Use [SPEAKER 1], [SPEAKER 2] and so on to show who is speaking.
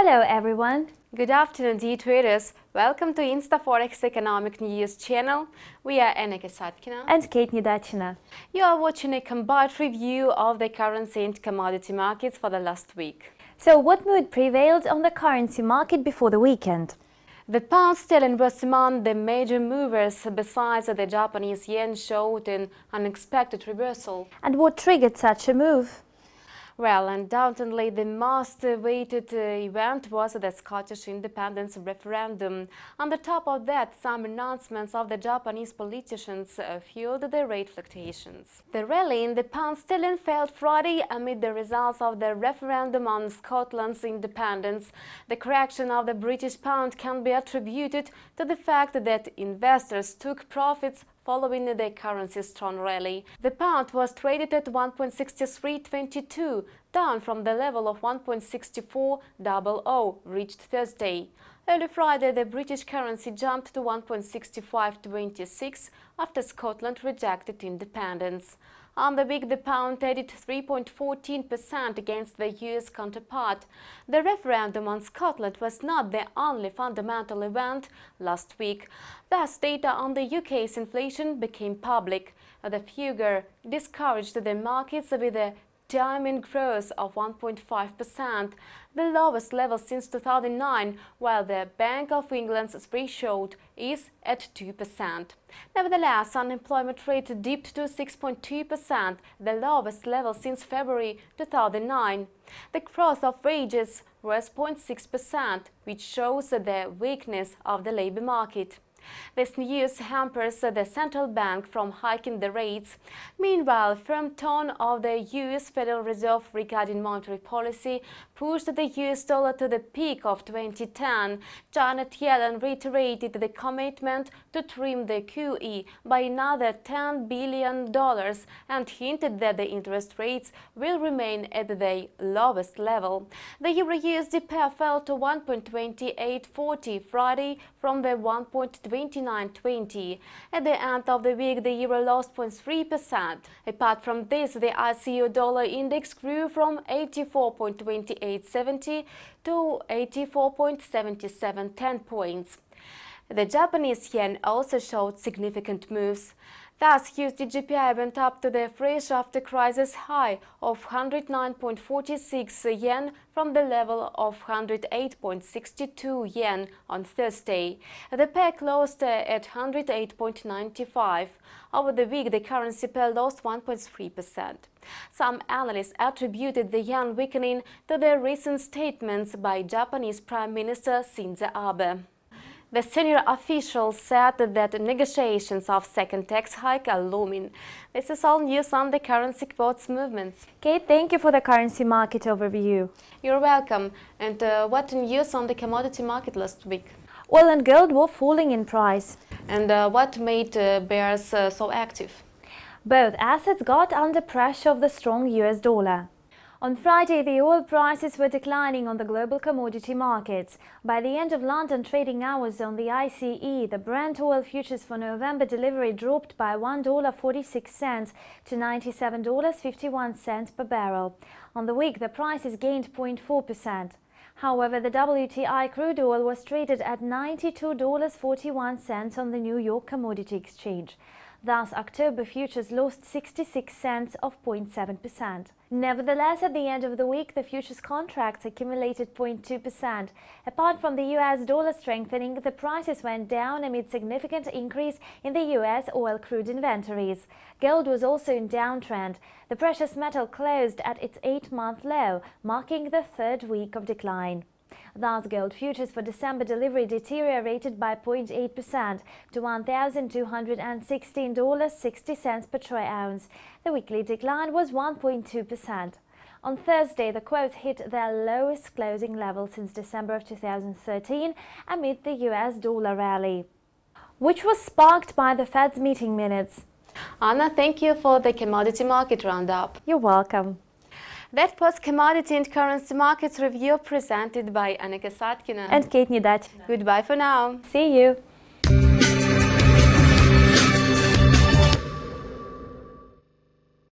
[SPEAKER 1] Hello everyone!
[SPEAKER 2] Good afternoon, dear traders. Welcome to ИнстаФорекс Economic News channel. We are Anna Kasatkina
[SPEAKER 1] and Kate Nidachina.
[SPEAKER 2] You are watching a combined review of the currency and commodity markets for the last week.
[SPEAKER 1] So what mood prevailed on the currency market before the weekend?
[SPEAKER 2] The pound sterling was among the major movers, besides the Japanese yen showed an unexpected reversal.
[SPEAKER 1] And what triggered such a move?
[SPEAKER 2] Well, undoubtedly, the most awaited event was the Scottish independence referendum. On the top of that, some announcements of the Japanese politicians fueled the rate fluctuations. The rally in the pound sterling failed Friday amid the results of the referendum on Scotland's independence. The correction of the British pound can be attributed to the fact that investors took profits following the currency's strong rally. The pound was traded at 1.6322, down from the level of 1.6400 reached Thursday. Early Friday, the British currency jumped to 1.6526 after Scotland rejected independence. On the week, the pound added 3.14% against the US counterpart. The referendum on Scotland was not the only fundamental event last week. Thus, data on the UK's inflation became public. The figure discouraged the markets with a timing growth of 1.5%, the lowest level since 2009, while the Bank of England's threshold is at 2%. Nevertheless, unemployment rate dipped to 6.2%, the lowest level since February 2009. The growth of wages was 0.6%, which shows the weakness of the labor market. This news hampers the central bank from hiking the rates. Meanwhile, firm tone of the US Federal Reserve regarding monetary policy pushed the US dollar to the peak of 2010. Janet Yellen reiterated the commitment to trim the QE by another $10 billion and hinted that the interest rates will remain at the lowest level. The Euro-USD pair fell to 1.2840 Friday from the 1.2920. At the end of the week, the euro lost 0.3%. Apart from this, the ICU dollar index grew from 84.2870 to 84.7710 points. The Japanese yen also showed significant moves. Thus, USD GPI went up to the fresh after-crisis high of 109.46 yen from the level of 108.62 yen on Thursday. The pair closed at 108.95. Over the week, the currency pair lost 1.3%. Some analysts attributed the yen weakening to the recent statements by Japanese Prime Minister Shinzo Abe. The senior official said that negotiations of second tax hike are looming. This is all news on the currency quotes movements.
[SPEAKER 1] Kate, thank you for the currency market overview.
[SPEAKER 2] You're welcome. And what news on the commodity market last week?
[SPEAKER 1] Oil and gold were falling in price.
[SPEAKER 2] And what made bears so active?
[SPEAKER 1] Both assets got under pressure of the strong US dollar. On Friday, the oil prices were declining on the global commodity markets. By the end of London trading hours on the ICE, the Brent oil futures for November delivery dropped by $1.46 to $97.51 per barrel. On the week, the prices gained 0.4%. However, the WTI crude oil was traded at $92.41 on the New York Commodity Exchange. Thus, October futures lost 66 cents of 0.7%. Nevertheless, at the end of the week, the futures contracts accumulated 0.2%. Apart from the US dollar strengthening, the prices went down amid significant increase in the US oil crude inventories. Gold was also in downtrend. The precious metal closed at its 8-month low, marking the third week of decline. Thus, gold futures for December delivery deteriorated by 0.8% to $1,216.60 per troy ounce. The weekly decline was 1.2%. On Thursday, the quotes hit their lowest closing level since December of 2013 amid the US dollar rally, which was sparked by the Fed's meeting minutes.
[SPEAKER 2] Anna, thank you for the commodity market roundup.
[SPEAKER 1] You're welcome.
[SPEAKER 2] That was Commodity and Currency Markets Review presented by Anna Kasatkina
[SPEAKER 1] and Kate Nidachina.
[SPEAKER 2] Goodbye for now.
[SPEAKER 1] See you.